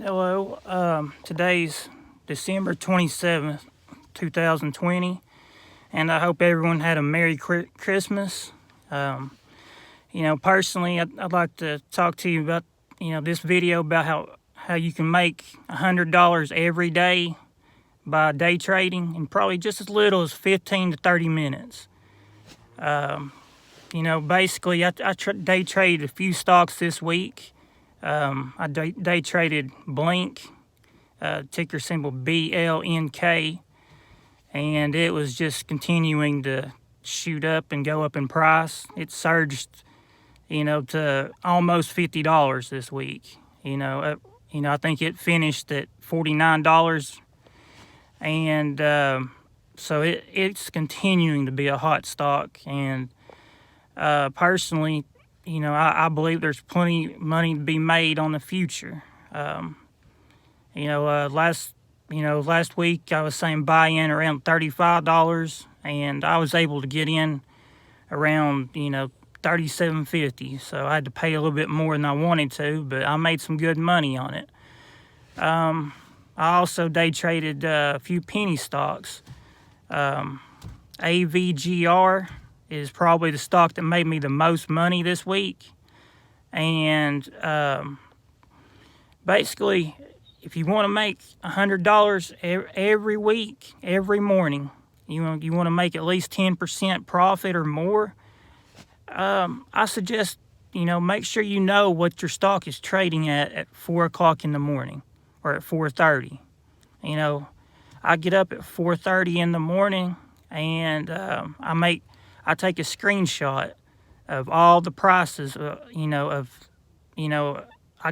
Hello, today's December 27th, 2020, and I hope everyone had a Merry Christmas. Personally, I'd like to talk to you about, this video about how you can make $100 every day by day trading in probably just as little as 15 to 30 minutes. Basically, I day traded a few stocks this week. I day traded BLNK, ticker symbol BLNK, and it was just continuing to shoot up and go up in price. It surged, to almost $50 this week. I think it finished at $49, and so it's continuing to be a hot stock. And personally, I believe there's plenty of money to be made on the future. Last week I was saying buy in around $35, and I was able to get in around $37.50. So I had to pay a little bit more than I wanted to, but I made some good money on it. I also day traded a few penny stocks. AVGR is probably the stock that made me the most money this week. And basically, if you want to make $100 every week, every morning, you want to make at least 10% profit or more, I suggest, make sure you know what your stock is trading at 4 o'clock in the morning or at 4:30. I get up at 4:30 in the morning, and I take a screenshot of all the prices. I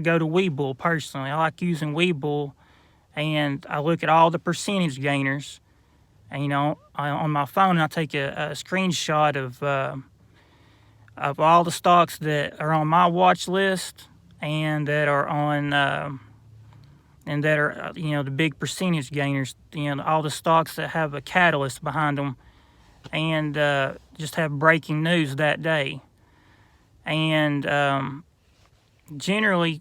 go to Webull personally. I like using Webull, and I look at all the percentage gainers. And on my phone, I take a screenshot of all the stocks that are on my watch list and that are on the big percentage gainers. All the stocks that have a catalyst behind them, and just have breaking news that day. And generally,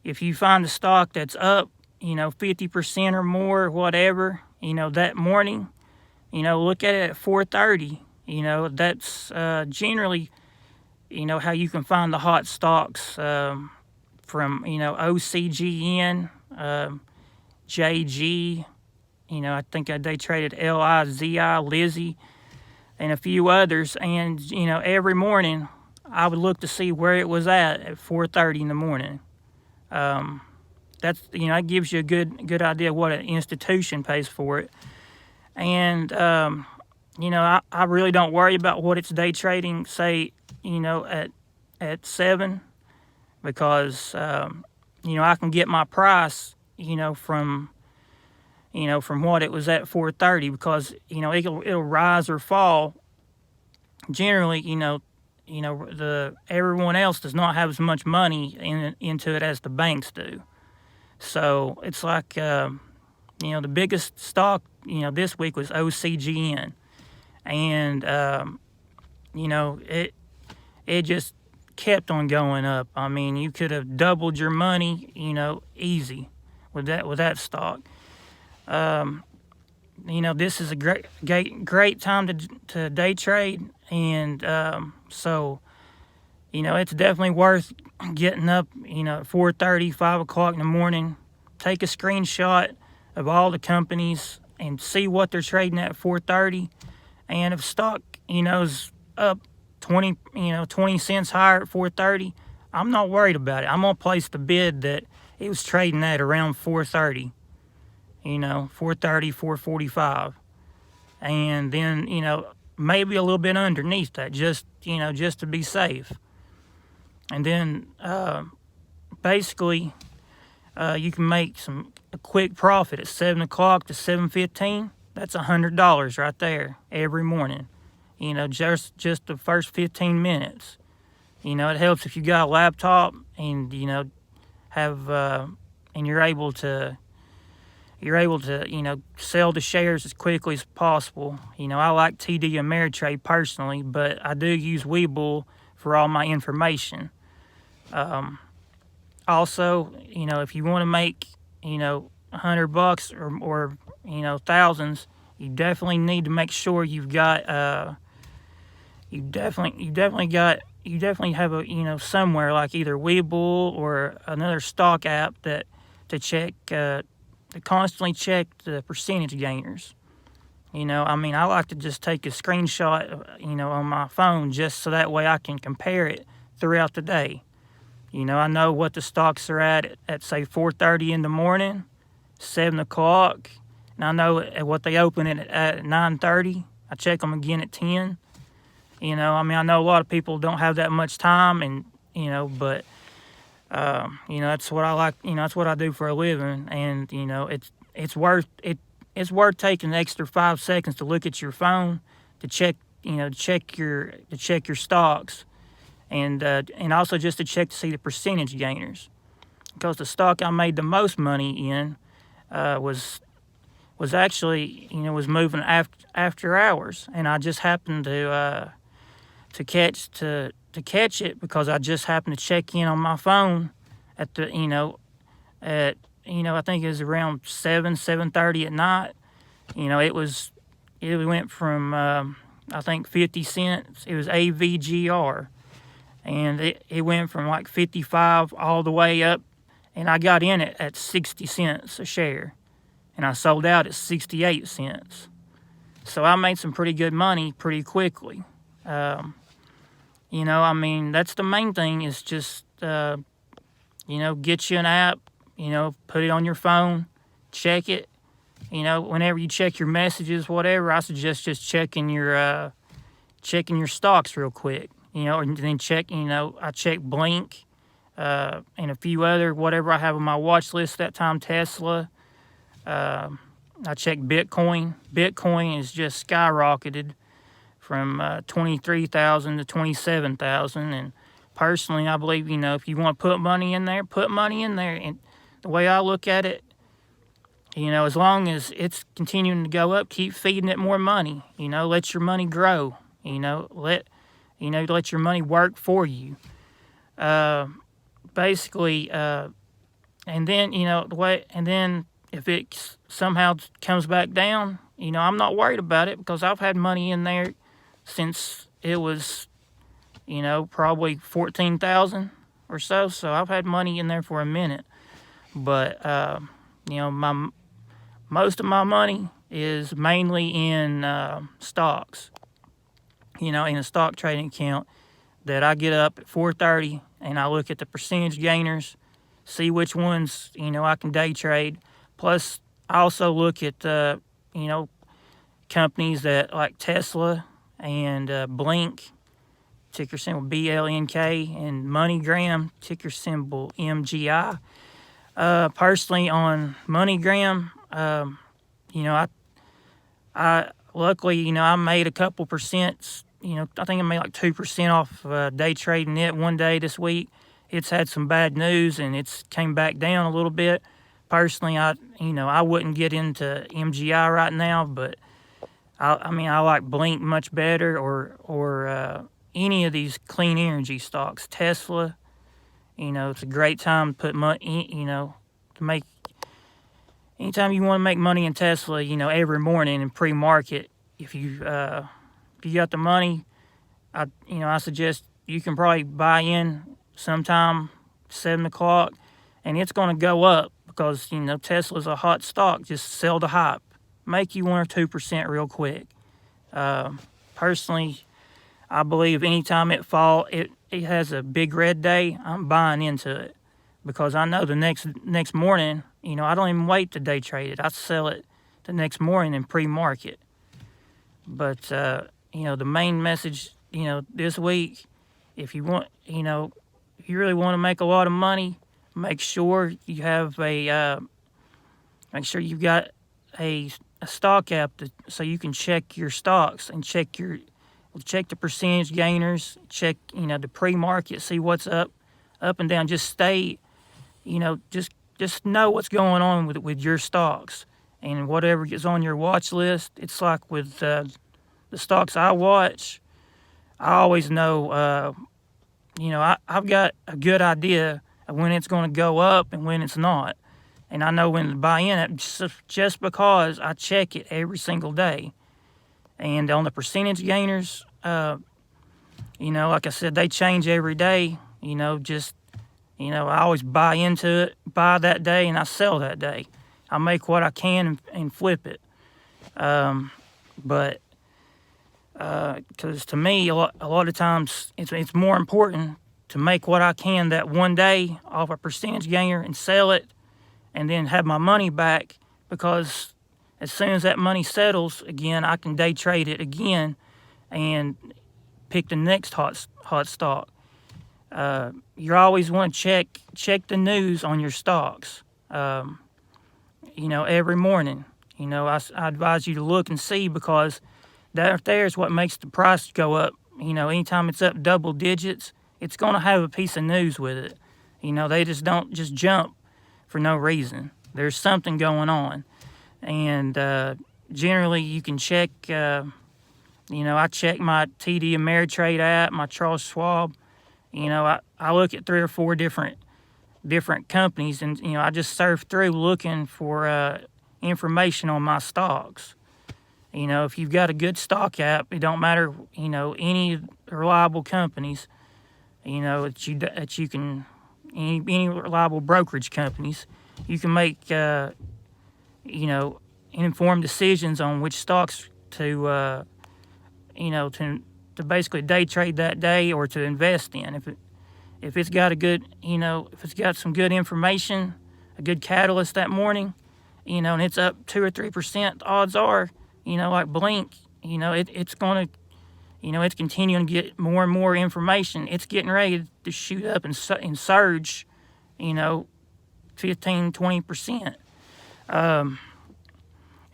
if you find a stock that's up, 50% or more, whatever, that morning, look at it at 4:30. That's generally, how you can find the hot stocks from, OCGN, JG. I think they traded LIZI, Lizzie, and a few others. And, every morning I would look to see where it was at 4:30 in the morning. That gives you a good idea what an institution pays for it. And, I really don't worry about what it's day trading, say, at 7, because, I can get my price, from what it was at 4:30, because, it'll rise or fall. Generally, everyone else does not have as much money into it as the banks do. So it's like, the biggest stock, this week was OCGN. And, it just kept on going up. I mean, you could have doubled your money, easy with that stock. This is a great time to day trade. And so, it's definitely worth getting up, at 4:30, 5 o'clock in the morning. Take a screenshot of all the companies and see what they're trading at 4:30. And if stock, is up 20 cents higher at 4:30, I'm not worried about it. I'm going to place the bid that it was trading at around 4:30, 4:30, 4:45. And then, maybe a little bit underneath that, just to be safe. And then basically you can make a quick profit at 7 o'clock to 7:15. That's $100 right there every morning. Just the first 15 minutes. It helps if you got a laptop and have and you're able to sell the shares as quickly as possible. I like TD Ameritrade personally, but I do use Webull for all my information. Also, if you want to make, $100 or thousands, you definitely need to make sure you've got you definitely have a somewhere like either Webull or another stock app that to check to constantly check the percentage gainers. I like to just take a screenshot, on my phone just so that way I can compare it throughout the day. I know what the stocks are at say 4:30 in the morning, 7 o'clock, and I know what they open at 9:30. I check them again at 10. I know a lot of people don't have that much time, and but that's what I like. That's what I do for a living, and it's worth it. It's worth taking an extra 5 seconds to look at your phone to check, to check your stocks, and also just to check to see the percentage gainers. Because the stock I made the most money in was actually was moving after hours, and I just happened to catch it because I just happened to check in on my phone at the at I think it was around 7:30 at night. It went from I think 50 cents. It was AVGR, and it went from like 55 all the way up, and I got in it at 60 cents a share, and I sold out at 68 cents. So I made some pretty good money pretty quickly. That's the main thing is just, get you an app, put it on your phone, check it. Whenever you check your messages, whatever, I suggest just checking your stocks real quick. And then check, I check BLNK and a few other, whatever I have on my watch list that time, Tesla. I check Bitcoin. Bitcoin is just skyrocketed from 23,000 to 27,000, and personally, I believe if you want to put money in there, put money in there. And the way I look at it, as long as it's continuing to go up, keep feeding it more money. Let your money grow. Let your money work for you. Basically, and then if it somehow comes back down, I'm not worried about it because I've had money in there since it was, probably 14,000 or so. So I've had money in there for a minute. But, most of my money is mainly in stocks, in a stock trading account that I get up at 4:30 and I look at the percentage gainers, see which ones, I can day trade. Plus, I also look at, companies that like Tesla and BLNK, ticker symbol BLNK, and MoneyGram, ticker symbol MGI. Personally, on MoneyGram, I luckily, I made a couple percent. I think I made like 2% off day trading it one day this week. It's had some bad news and it's came back down a little bit. Personally, I wouldn't get into MGI right now, but I like BLNK much better, or any of these clean energy stocks. Tesla, it's a great time to put money, to make. Anytime you want to make money in Tesla, every morning in pre-market, if you got the money, I suggest you can probably buy in sometime 7 o'clock, and it's going to go up because Tesla's a hot stock. Just sell the hype. Make you 1 or 2% real quick. Personally, I believe anytime it has a big red day, I'm buying into it because I know the next morning, I don't even wait to day trade it. I sell it the next morning in pre-market. But the main message, this week, if you want, if you really want to make a lot of money, make sure you have make sure you've got a stock app so you can check your stocks and check the percentage gainers, check the pre-market, see what's up and down. Just stay, just know what's going on with your stocks and whatever is on your watch list. It's like with the stocks I watch, I always know, I've got a good idea when it's going to go up and when it's not. And I know when to buy in it just because I check it every single day. And on the percentage gainers, you know, like I said, they change every day. You know, I always buy into it, buy that day, and I sell that day. I make what I can and flip it. But because to me, a lot of times, it's more important to make what I can that one day off a percentage gainer and sell it and then have my money back, because as soon as that money settles again, I can day trade it again and pick the next hot stock. You always want to check the news on your stocks. You know, every morning. You know, I advise you to look and see, because that there is what makes the price go up. You know, anytime it's up double digits, it's going to have a piece of news with it. You know, they just don't just jump for no reason. There's something going on. And generally you can check, you know, I check my TD Ameritrade app, my Charles Schwab. You know, I look at 3 or 4 different companies, and, you know, I just surf through looking for information on my stocks. You know, if you've got a good stock app, it don't matter, you know, any reliable companies, you know, that you can, any reliable brokerage companies, you can make, you know, informed decisions on which stocks to, you know, to basically day trade that day or to invest in. If it's got a good, you know, if it's got some good information, a good catalyst that morning, you know, and it's up 2 or 3%, odds are, you know, like BLNK, you know, it's going to, you know, it's continuing to get more and more information. It's getting ready to shoot up and surge, you know, 15, 20%.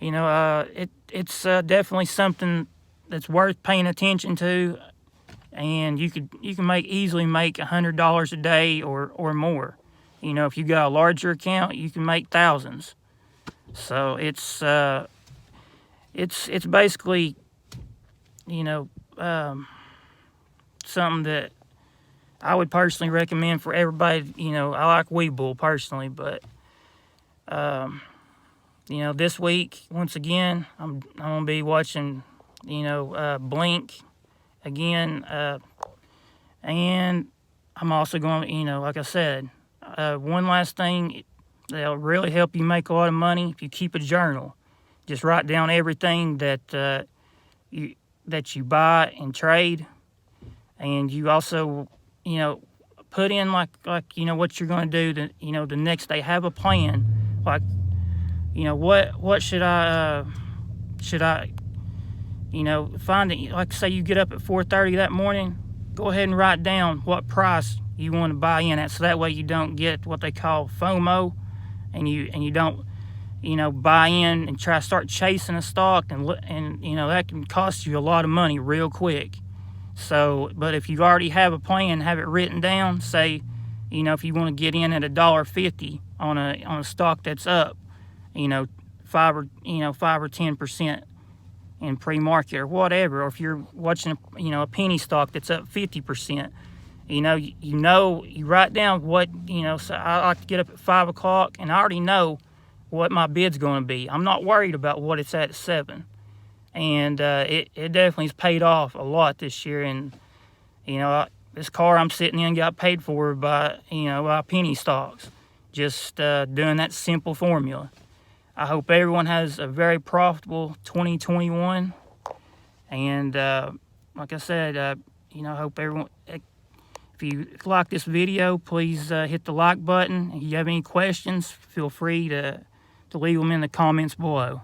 You know, it's definitely something that's worth paying attention to, and you can easily make $100 a day or more. You know, if you got a larger account, you can make thousands. So it's basically, you know, something that I would personally recommend for everybody. You know, I like Webull personally, but you know, this week once again, I'm gonna be watching, you know, BLNK again, and I'm also going to, you know, like I said, one last thing that'll really help you make a lot of money if you keep a journal. Just write down everything that you buy and trade, and you also, you know, put in like you know what you're going to do you know, the next day. Have a plan, like, you know, what should I you know, find it, like say you get up at 4:30 that morning, go ahead and write down what price you want to buy in at, so that way you don't get what they call FOMO, and you don't, you know, buy in and try to start chasing a stock, and you know, that can cost you a lot of money real quick. So, but if you already have a plan, have it written down, say, you know, if you want to get in at $1.50 on a stock that's up, you know, 5 or 10% in pre-market or whatever, or if you're watching a penny stock that's up 50%, you write down what, so I like to get up at 5 o'clock and I already know what my bid's going to be. I'm not worried about what it's at 7. And it definitely has paid off a lot this year. And, this car I'm sitting in got paid for by penny stocks, just doing that simple formula. I hope everyone has a very profitable 2021. And like I said, I hope everyone, if you like this video, please hit the like button. If you have any questions, feel free to leave them in the comments below.